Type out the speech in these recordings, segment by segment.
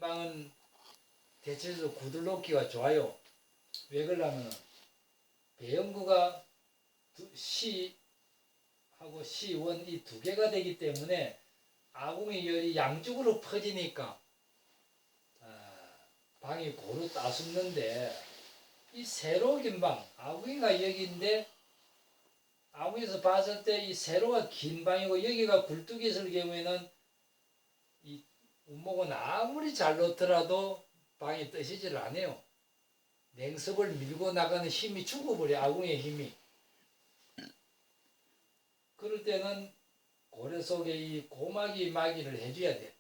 긴방은 대체적으로 구들놓기가 좋아요. 왜 그러냐면 배영구가 시하고 시원 이 두 개가 되기 때문에 아궁이 열이 양쪽으로 퍼지니까 방이 고루 따숩는데 이 세로 긴 방, 아궁이가 여기인데 아궁이에서 봤을 때 이 세로가 긴 방이고 여기가 굴뚝이 있을 경우에는 이 운목은 아무리 잘 놓더라도 방이 뜨시지를 않아요. 냉섭을 밀고 나가는 힘이 죽어버려, 아궁이의 힘이. 그럴 때는 고래 속에 이 고마기 마기를 해줘야 돼.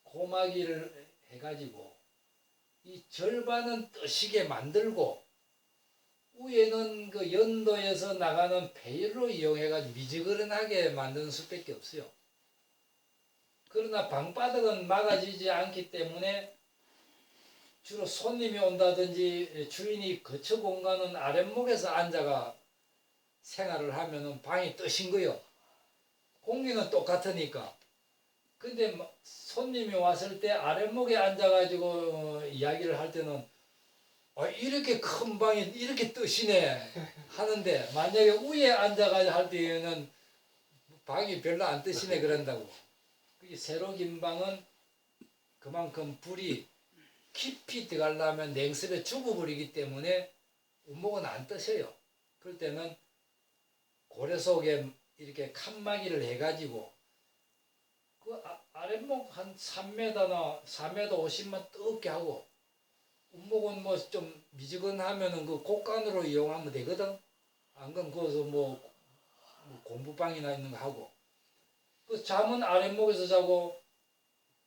고마기를 해가지고 이 절반은 뜨시게 만들고 위에는 그 연도에서 나가는 배열로 이용해가지고 미지근하게 만드는 수밖에 없어요. 그러나 방바닥은 막아지지 않기 때문에 주로 손님이 온다든지 주인이 거처 공간은 아랫목에서 앉아가 생활을 하면은 방이 뜨신 거요. 공기는 똑같으니까. 근데 손님이 왔을 때 아랫목에 앉아가지고 이야기를 할 때는 이렇게 큰 방이 이렇게 뜨시네 하는데 만약에 위에 앉아가지고 할 때에는 방이 별로 안 뜨시네 그런다고. 세로 긴 방은 그만큼 불이 깊이 들어가려면 냉습에 죽어버리기 때문에 운목은 안 뜨셔요. 그럴 때는 고래 속에 이렇게 칸막이를 해가지고 그 아랫목 한 3m나 4m 50만 뜨겁게 하고 운목은 뭐 좀 미지근하면은 그 곡간으로 이용하면 되거든. 안 그럼 거기서 뭐 공부방이나 있는 거 하고 그 잠은 아랫목에서 자고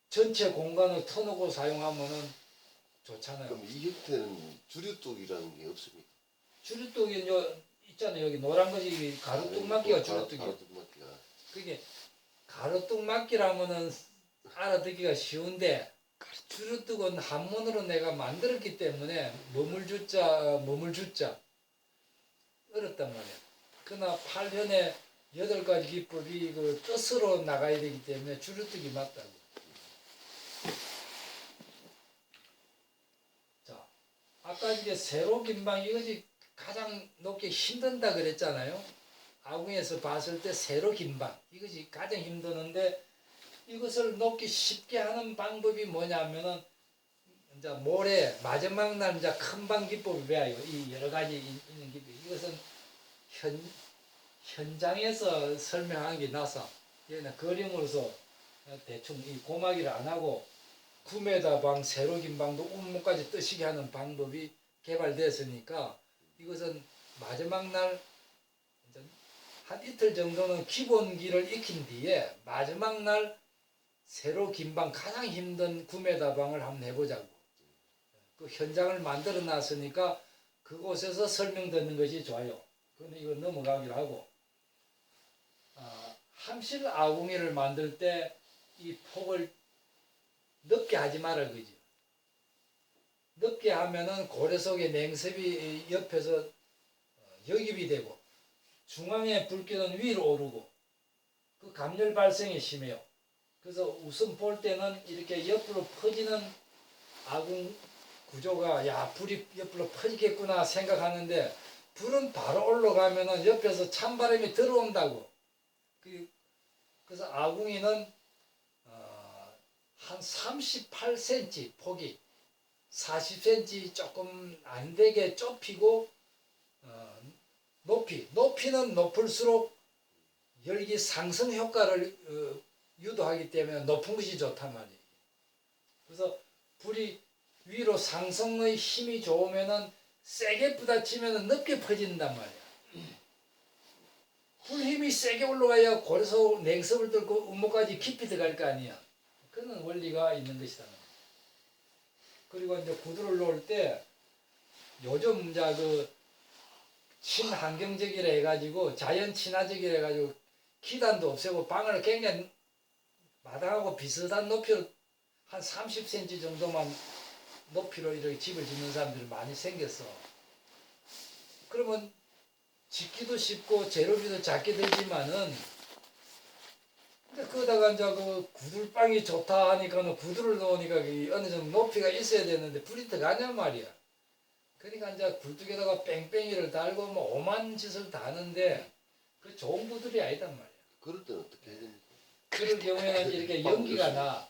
전체 공간을 터놓고 사용하면은 좋잖아요. 그럼 이 형태는 주류뚝이라는 게 없습니까? 주류뚝이 있잖아요. 여기 노란 것이 가루뚝 막기가 주류뚝이에요. 가루뚝 막기가. 그게 가루뚝 막기라면은 알아듣기가 쉬운데 주류뚝은 한문으로 내가 만들었기 때문에 머물주자 어렵단 말이야. 그러나 8현에 8가지 기법이 그 뜻으로 나가야 되기 때문에 주류뚝이 맞다고. 자, 아까 이제 세로 긴방 이것이 가장 높게 힘든다 그랬잖아요. 아궁에서 봤을 때 세로 긴방 이것이 가장 힘드는데 이것을 놓기 쉽게 하는 방법이 뭐냐면은 이제 모레 마지막 날 이제 큰방 기법을 배워요. 이 여러 가지 있는 기법. 이것은 현장에서 설명한 게 나서 얘는 그림으로서 대충 이 고마기를 안 하고 9m 방 세로 긴 방도 운목까지 뜨시게 하는 방법이 개발됐으니까 이것은 마지막 날 한 이틀 정도는 기본기를 익힌 뒤에 마지막 날 세로 긴 방 가장 힘든 9m 방을 한번 해보자고. 그 현장을 만들어 놨으니까 그곳에서 설명 듣는 것이 좋아요. 근데 이거 넘어가기로 하고 함실 아궁이를 만들 때 이 폭을 넓게 하지 말아 그죠. 넓게 하면은 고래 속에 냉습이 옆에서 역입이 되고 중앙에 불길은 위로 오르고 그 감열 발생이 심해요. 그래서 우선 볼 때는 이렇게 옆으로 퍼지는 아궁 구조가 야 불이 옆으로 퍼지겠구나 생각하는데 불은 바로 올라가면은 옆에서 찬바람이 들어온다고. 그래서 아궁이는 한 38cm 폭이 40cm 조금 안 되게 좁히고 높이는 높을수록 열기 상승 효과를 유도하기 때문에 높은 것이 좋단 말이에요. 그래서 불이 위로 상승의 힘이 좋으면은 세게 부딪히면은 넓게 퍼진단 말이야. 불 힘이 세게 올라가야 고래서 냉섭을 들고 운목까지 깊이 들어갈 거 아니야. 그런 원리가 있는 것이다. 그리고 이제 구두를 놓을 때 요즘 이제 그 친환경적이라 해가지고 자연 친화적이라 해가지고 기단도 없애고 방을 굉장히 마당하고 비슷한 높이로 한 30cm 정도만 높이로 이렇게 집을 짓는 사람들이 많이 생겼어. 그러면 짓기도 쉽고 재료비도 작게 들지만은 근데 그러다가 이제 그 구들방이 좋다 하니까는 구들을 넣으니까 그 어느 정도 높이가 있어야 되는데 불이 들어가냔 말이야. 그러니까 이제 굴뚝에다가 뺑뺑이를 달고 뭐 오만 짓을 다 하는데 그 좋은 구들이 아니단 말이야. 그럴 때는 어떻게 해야 됩니까? 그럴 경우에는 이렇게 연기가 나.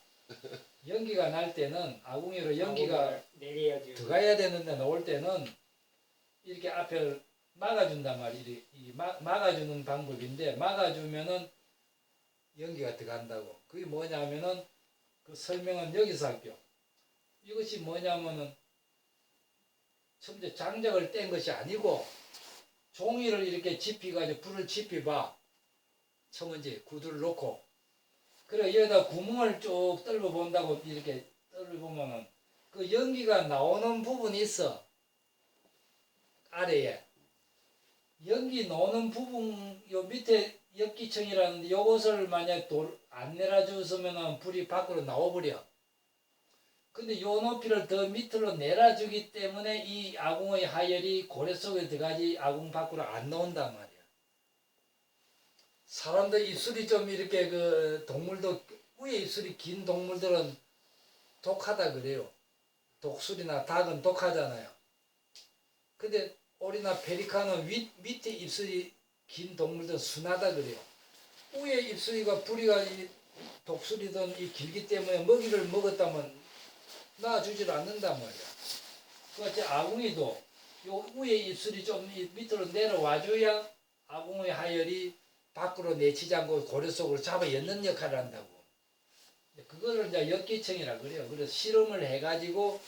연기가 날 때는 아궁이로 연기가 내려야죠. 들어가야 되는데 나올 때는 이렇게 앞을 막아준단 말이야. 막아주는 방법인데 막아주면은 연기가 들어간다고. 그게 뭐냐면은 그 설명은 여기서 할게요. 이것이 뭐냐면은 처음에 장작을 뗀 것이 아니고 종이를 이렇게 집히가지고 불을 집히봐. 청은지 구두를 놓고 그래 여기다 구멍을 쭉 뚫어 본다고 이렇게 뚫어 보면은 그 연기가 나오는 부분이 있어. 아래에 연기 나오는 부분 요 밑에 역기청이라는데 요것을 만약 안 내려주으면은 불이 밖으로 나와버려. 근데 요 높이를 더 밑으로 내려주기 때문에 이 아궁의 하열이 고래 속에 들어가지 아궁 밖으로 안 나온단 말이야. 사람들 입술이 좀 이렇게 그 동물도 위에 입술이 긴 동물들은 독하다 그래요. 독수리나 닭은 독하잖아요. 근데 오리나 페리카는 밑에 입술이 긴 동물들은 순하다 그래요. 위에 입술이가 부리가 독수리든 이 길기 때문에 먹이를 먹었다면 낳아주질 않는단 말이야. 그같이 아궁이도 요 위에 입술이 좀 밑으로 내려와줘야 아궁의 하열이 밖으로 내치지 않고 고래 속으로 잡아 엮는 역할을 한다고. 그거를 이제 역기청이라 그래요. 그래서 실험을 해가지고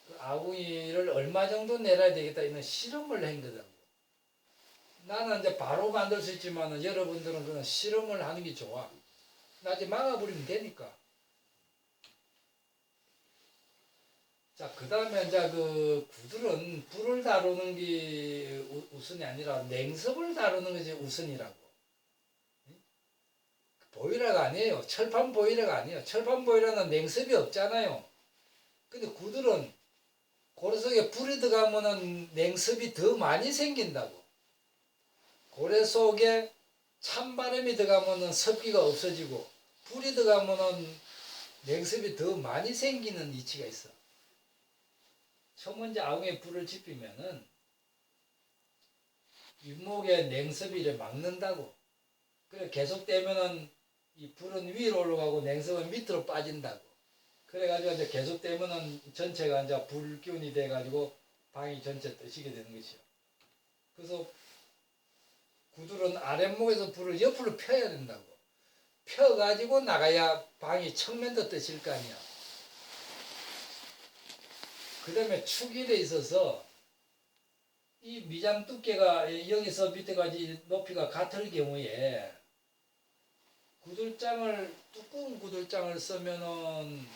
그 아궁이를 얼마 정도 내려야 되겠다 이런 실험을 한 거다고. 나는 이제 바로 만들 수 있지만 여러분들은 그런 실험을 하는 게 좋아. 나중에 막아버리면 되니까. 자, 그 다음에 이제 그 구들은 불을 다루는 게 우선이 아니라 냉섭을 다루는 것이 우선이라고. 보일러가 아니에요. 철판 보일러가 아니에요. 철판 보일러는 냉섭이 없잖아요. 근데 구들은 고래 속에 불이 들어가면은 냉섭이 더 많이 생긴다고. 고래 속에 찬바람이 들어가면은 습기가 없어지고 불이 들어가면은 냉섭이 더 많이 생기는 이치가 있어. 처음 먼저 아궁이에 불을 지피면은 윗목에 냉섭이 이렇게 막는다고. 그래 계속되면은 이 불은 위로 올라가고 냉섭은 밑으로 빠진다고. 그래가지고 이제 계속되면은 전체가 이제 불기운이 돼가지고 방이 전체 뜨시게 되는 것이요. 그래서 구들은 아랫목에서 불을 옆으로 펴야 된다고. 펴가지고 나가야 방이 측면도 뜨실 거 아니야. 그 다음에 축일에 있어서 이 미장 두께가 여기서 밑에까지 높이가 같을 경우에 구들장을 두꺼운 구들장을 쓰면은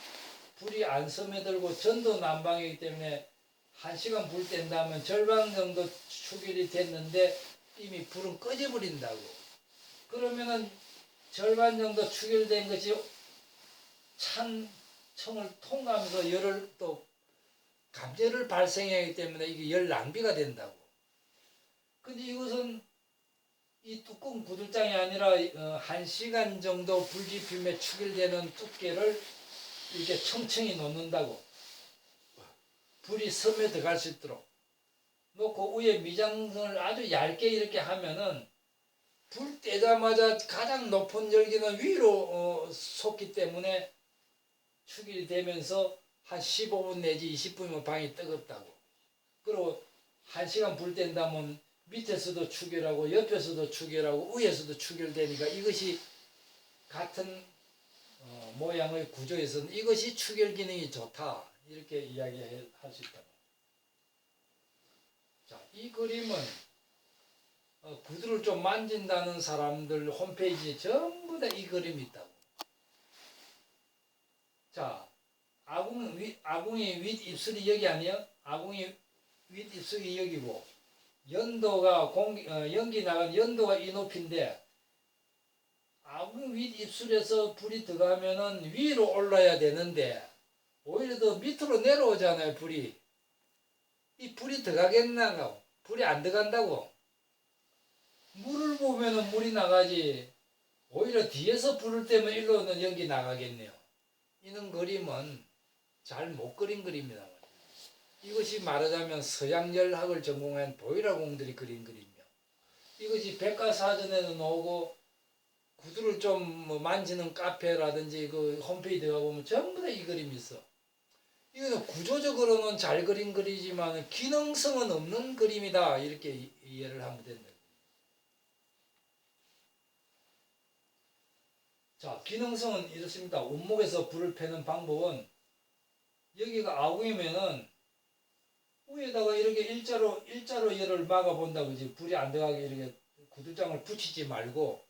불이 안 스며들고 전도 난방이기 때문에 1시간 불 뗀다면 절반 정도 축일이 됐는데 이미 불은 꺼져버린다고. 그러면은 절반 정도 축일된 것이 찬 청을 통과하면서 열을 또 감전을 발생하기 때문에 이게 열 낭비가 된다고. 근데 이것은 이 두꺼운 구들장이 아니라 1시간 정도 불지핌에 축일되는 두께를 이렇게 청청히 놓는다고. 불이 섬에 들어갈 수 있도록 놓고 위에 미장을 아주 얇게 이렇게 하면은 불 떼자마자 가장 높은 열기는 위로 솟기 때문에 축일이 되면서 한 15분 내지 20분이면 방이 뜨겁다고. 그리고 1시간 불 뗀다면 밑에서도 축일하고 옆에서도 축일하고 위에서도 축일되니까 이것이 같은 모양의 구조에서는 이것이 축일 기능이 좋다. 이렇게 이야기할 수 있다. 자, 이 그림은 구두를 좀 만진다는 사람들 홈페이지에 전부 다 이 그림이 있다고. 자, 아궁이 윗 입술이 여기 아니야? 아궁이 윗 입술이 여기고 연도가 연기 나간 연도가 이 높이인데 아궁 윗 입술에서 불이 들어가면은 위로 올라야 되는데 오히려 더 밑으로 내려오잖아요. 불이. 이 불이 들어가겠나고? 불이 안 들어간다고. 물을 보면은 물이 나가지 오히려 뒤에서 불을 때면 일로는 연기 나가겠네요. 이런 그림은 잘 못 그린 그림이다. 이것이 말하자면 서양열학을 전공한 보이라공들이 그린 그림이요. 이것이 백과사전에도 나오고 구두를 좀뭐 만지는 카페라든지 그 홈페이지 들어가 보면 전부 다 이 그림이 있어. 이거는 구조적으로는 잘 그린 그림이지만 기능성은 없는 그림이다. 이렇게 이해를 하면 된다. 자, 기능성은 이렇습니다. 원목에서 불을 펴는 방법은 여기가 아궁이면은 위에다가 이렇게 일자로 열을 막아본다 그지. 불이 안 들어가게 이렇게 구두장을 붙이지 말고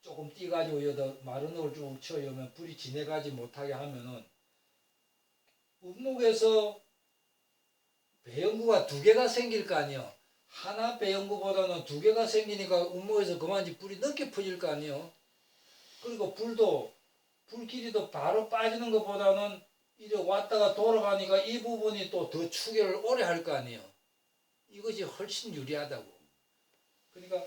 조금 띄가지고 여기다 마른 흙을 쭉 쳐오면 불이 지내가지 못하게 하면은 원목에서 배연구가 두 개가 생길 거 아니요. 하나 배연구보다는 두 개가 생기니까 원목에서 그만지 불이 늦게 퍼질 거 아니요. 그리고 불도 불 길이도 바로 빠지는 것보다는 이제 왔다가 돌아가니까 이 부분이 또 더 추계를 오래 할 거 아니에요. 이것이 훨씬 유리하다고. 그러니까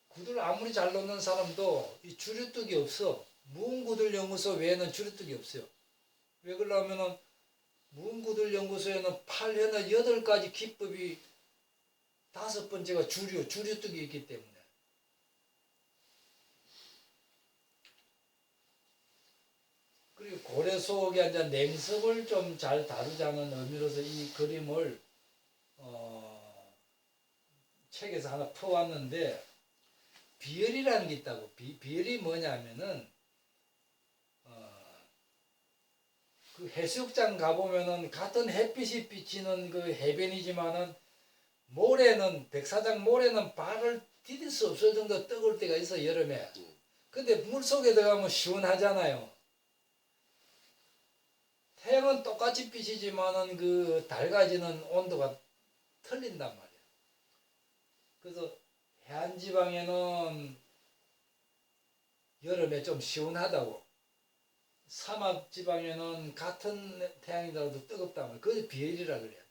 구두를 아무리 잘 놓는 사람도 이 주류뚝이 없어. 무음구들 연구소 외에는 주류뚝이 없어요. 왜 그러냐면은 무음구들 연구소에는 8회나 8가지 기법이 5번째가 주류뚝이 있기 때문에. 그리고 고래 속에 이제 냉섭을 좀 잘 다루자는 의미로서 이 그림을 책에서 하나 퍼왔는데 비열이라는 게 있다고. 비열이 뭐냐면은 그 해수욕장 가보면은 같은 햇빛이 비치는 그 해변이지만은 모래는 백사장 모래는 발을 디딜 수 없을 정도 뜨거울 때가 있어 여름에. 근데 물 속에 들어가면 시원하잖아요. 태양은 똑같이 비치지만은 그 달가지는 온도가 틀린단 말이야. 그래서 해안 지방에는 여름에 좀 시원하다고. 사막 지방에는 같은 태양이라도 뜨겁단 말이야. 그래서 비열이라 그래요.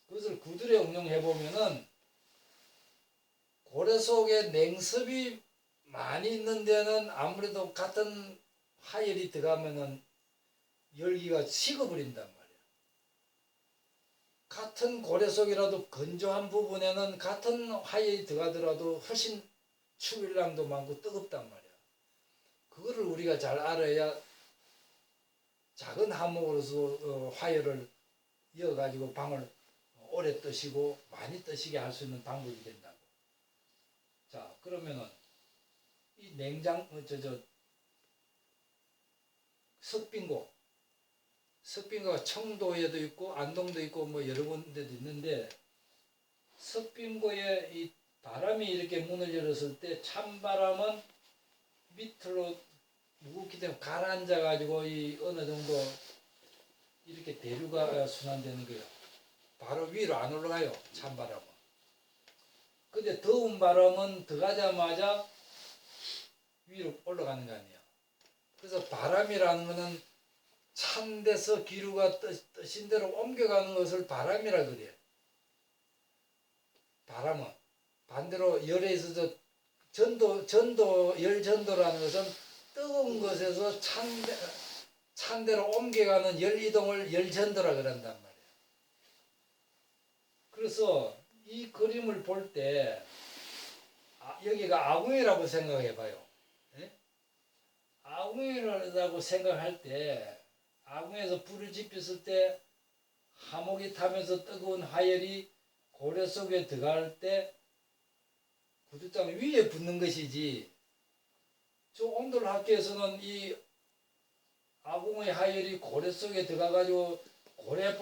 그것을 구들에 응용해 보면은 고래 속에 냉습이 많이 있는 데는 아무래도 같은 화열이 들어가면은 열기가 식어버린단 말이야. 같은 고래 속이라도 건조한 부분에는 같은 화열이 들어가더라도 훨씬 추일량도 많고 뜨겁단 말이야. 그거를 우리가 잘 알아야 작은 항목으로서 화열을 이어가지고 방을 오래 뜨시고 많이 뜨시게 할 수 있는 방법이 된다고. 자, 그러면은 이 석빙고가 청도에도 있고 안동도 있고 뭐 여러 군데도 있는데 석빙고에 이 바람이 이렇게 문을 열었을 때 찬바람은 밑으로 무겁기 때문에 가라앉아 가지고 이 어느 정도 이렇게 대류가 순환되는 거예요. 바로 위로 안 올라가요. 찬바람은. 근데 더운 바람은 들어가자마자 위로 올라가는 거 아니에요. 그래서 바람이라는 거는 찬 데서 기류가 뜨신 대로 옮겨가는 것을 바람이라 그래요. 바람은 반대로 열에 있어서 열전도라는 것은 뜨거운 것에서 찬 데로 옮겨가는 열 이동을 열전도라 그런단 말이에요. 그래서 이 그림을 볼 때 여기가 아궁이라고 생각해 봐요. 예? 아궁이라고 생각할 때 아궁에서 불을 지폈을 때 하목이 타면서 뜨거운 화열이 고래 속에 들어갈 때 구두장 위에 붙는 것이지 저 온돌학교에서는 이 아궁의 화열이 고래 속에 들어가가지고 고래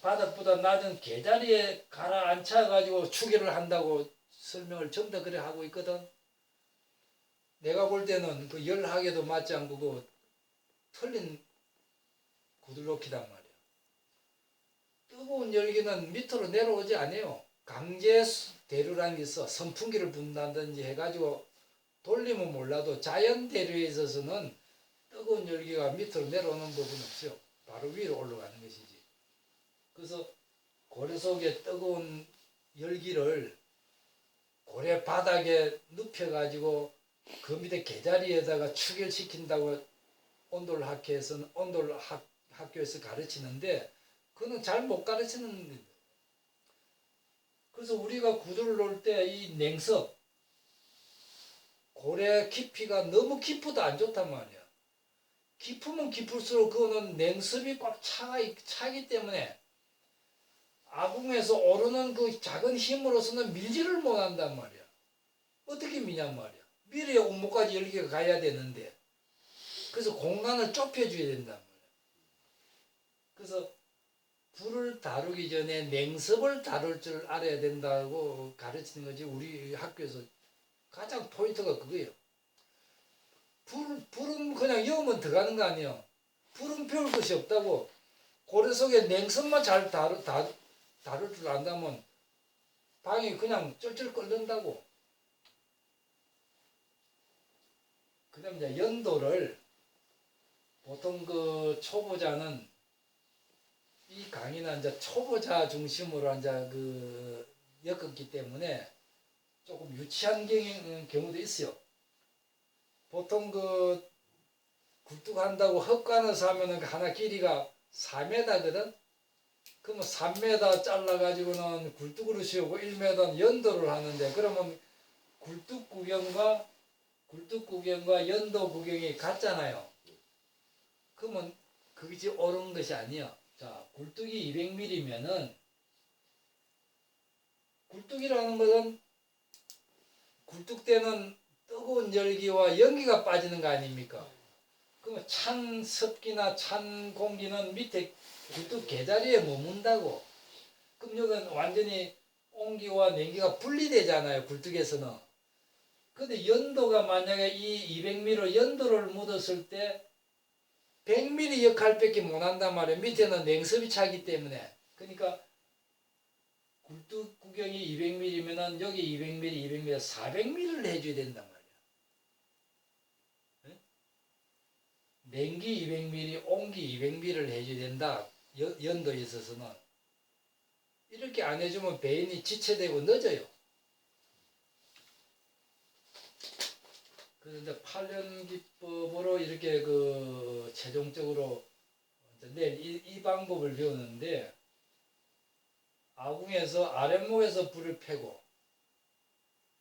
바닥보다 낮은 개자리에 가라앉혀가지고 추계를 한다고 설명을 전부 다 그래 하고 있거든. 내가 볼 때는 그 열학에도 맞지 않고 그 틀린 구들놓기단 말이야. 뜨거운 열기는 밑으로 내려오지 않아요. 강제 대류라는 게 있어. 선풍기를 분다든지 해가지고 돌리면 몰라도 자연 대류에 있어서는 뜨거운 열기가 밑으로 내려오는 부분은 없어요. 바로 위로 올라가는 것이지. 그래서 고래 속에 뜨거운 열기를 고래 바닥에 눕혀가지고 그 밑에 개자리에다가 추결시킨다고 학교에서 가르치는데 그거는 잘 못 가르치는 거예요. 그래서 우리가 구두를 놓을 때 이 냉섭 고래 깊이가 너무 깊어도 안 좋단 말이야. 깊으면 깊을수록 그거는 냉습이 꽉 차기 때문에 아궁에서 오르는 그 작은 힘으로서는 밀지를 못한단 말이야. 어떻게 미냔 말이야. 밀어야 온목까지 열기가 가야 되는데 그래서 공간을 좁혀줘야 된단 말이야. 그래서 불을 다루기 전에 냉습을 다룰 줄 알아야 된다고 가르치는 거지. 우리 학교에서 가장 포인트가 그거예요. 불은 그냥 여우면 들어가는 거 아니에요. 불은 배울 것이 없다고. 고래 속에 냉습만 잘 다룰 줄 안다면 방이 그냥 쩔쩔 끓는다고. 그 다음에 이제 연도를 보통 그 초보자는 이 강의는 이제 초보자 중심으로 이제 엮었기 때문에 조금 유치한 경우도 있어요. 보통 그 굴뚝한다고 헛간에서 하면은 하나 길이가 4m거든. 그러면 3m 잘라가지고는 굴뚝으로 씌우고 1m는 연도를 하는데 그러면 굴뚝 구경과 연도 구경이 같잖아요. 그러면 그것이 옳은 것이 아니야. 자, 굴뚝이 200mm면은 굴뚝이라는 것은 굴뚝대는 뜨거운 열기와 연기가 빠지는 거 아닙니까? 그러면 찬 습기나 찬 공기는 밑에 굴뚝 개자리에 머문다고. 그럼 여기는 완전히 온기와 냉기가 분리되잖아요. 굴뚝에서는. 근데 연도가 만약에 이 200mm로 연도를 묻었을 때 100mm 역할밖에 못한단 말이에요. 밑에는 냉습이 차기 때문에. 그러니까 굴뚝 구경이 200mm면은 여기 200mm, 400mm를 해줘야 된단 말이야. 네? 냉기 200mm, 온기 200mm를 해줘야 된다. 연도에 있어서는. 이렇게 안 해주면 배인이 지체되고 늦어요. 그런데 8년 기법으로 이렇게 최종적으로 내일 이 방법을 배우는데 아궁에서 아랫목에서 불을 펴고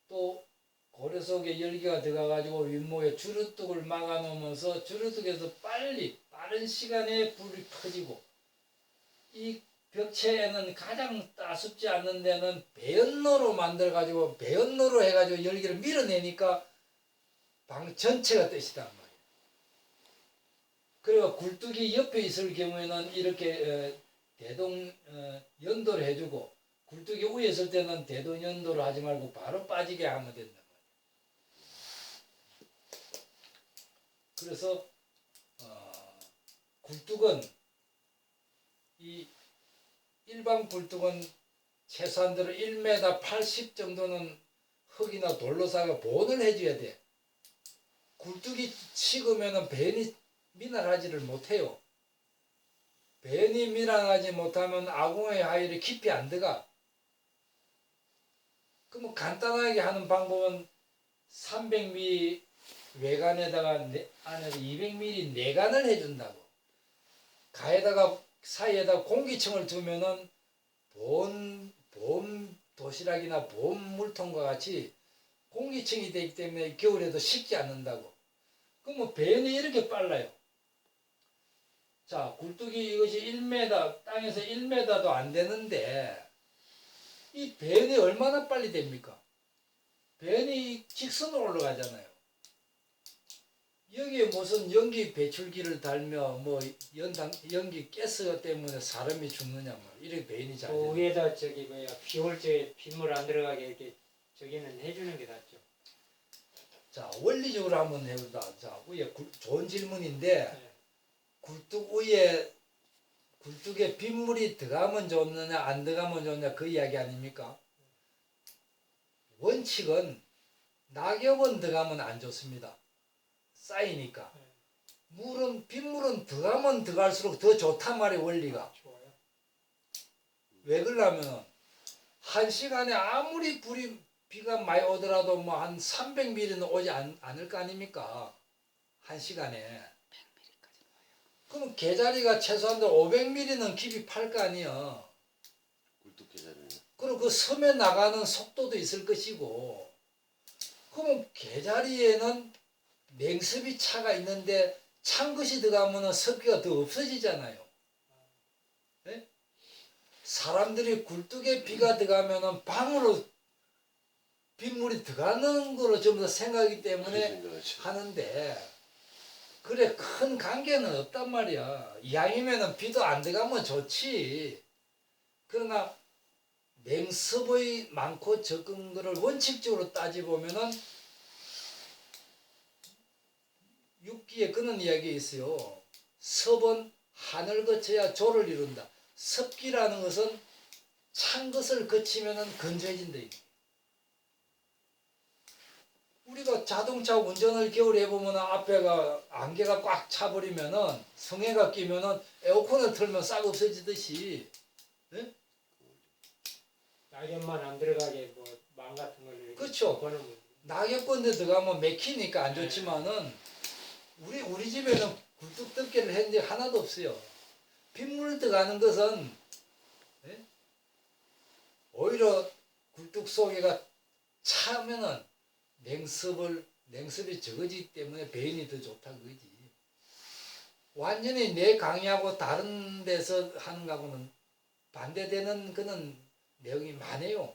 또 고래 속에 열기가 들어가가지고 윗목에 주루뚝을 막아놓으면서 주루뚝에서 빠른 시간에 불이 퍼지고 이 벽체에는 가장 따숩지 않는 데는 배연로로 만들어가지고 배연로로 해가지고 열기를 밀어내니까 방 전체가 뜻이단 말이에요. 그리고 굴뚝이 옆에 있을 경우에는 이렇게 연도를 해주고 굴뚝이 위에 있을 때는 연도를 하지 말고 바로 빠지게 하면 된단 말이에요. 그래서 굴뚝은 일반 굴뚝은 최소한대로 1m 80 정도는 흙이나 돌로 쌓아 보온을 해줘야 돼. 굴뚝이 식으면 배연이 미나하지를 못해요. 배연이 미나하지 못하면 아궁의 하열이 깊이 안 들어가. 그럼 간단하게 하는 방법은 300mm 외관에다가 안에서 200mm 내관을 해준다고. 가에다가 사이에다 공기층을 두면은 보온 도시락이나 보온 물통과 같이 공기층이 되기 때문에 겨울에도 식지 않는다고. 그러면 배연이 이렇게 빨라요. 자, 굴뚝이 이것이 1m, 땅에서 1m도 안 되는데 이 배연이 얼마나 빨리 됩니까? 배연이 직선으로 올라가잖아요. 여기에 무슨 연기 배출기를 달며 뭐 연기 가스 때문에 사람이 죽느냐 말 이렇게 배연이 잘 그 위에다 비 올 때 빗물 안 들어가게 이렇게 저기는 해주는 게 낫죠. 자, 원리적으로 한번 해보자. 자, 위에 좋은 질문인데 네. 굴뚝에 빗물이 들어가면 좋느냐 안 들어가면 좋느냐 그 이야기 아닙니까? 원칙은 낙엽은 들어가면 안 좋습니다. 쌓이니까. 빗물은 들어가면 들어갈수록 더 좋단 말이에요. 원리가. 좋아요. 왜 그러냐면 한 시간에 아무리 비가 많이 오더라도 뭐 한 300mm는 오지 않을 거 아닙니까? 한 시간에. 그럼 개자리가 최소한 500mm는 깊이 팔 거 아니야. 굴뚝 계좌를. 그리고 그 섬에 나가는 속도도 있을 것이고. 그러면 개자리에는 냉습이 차가 있는데 찬 것이 들어가면 습기가 더 없어지잖아요. 네? 사람들이 굴뚝에 비가 들어가면 방으로 빗물이 들어가는 거로 전부 다 생각하기 때문에 생각하죠. 하는데 그래 큰 관계는 없단 말이야. 이왕이면은 비도 안 들어가면 좋지. 그러나 냉습의 많고 적은 거를 원칙적으로 따지보면은 육기에 그런 이야기 있어요. 섭은 하늘 거쳐야 조를 이룬다. 습기라는 것은 찬 것을 거치면은 건조해진다. 이게. 우리가 자동차 운전을 겨울에 해보면 앞에가 안개가 꽉 차버리면은 성에가 끼면은 에어컨을 틀면 싹 없어지듯이. 네? 낙엽만 안 들어가게 뭐 망 같은 걸 이렇게 그렇죠. 거는 거. 낙엽건데 들어가면 맥히니까 안 좋지만은 우리 집에는 굴뚝 덮개를 한 적 하나도 없어요. 빗물 들어가는 것은 예? 오히려 굴뚝 속에가 차면은 냉습이 적어지기 때문에 배인이 더 좋다 그거지. 완전히 내 강의하고 다른 데서 하는 거하고는 반대되는 그런 내용이 많아요.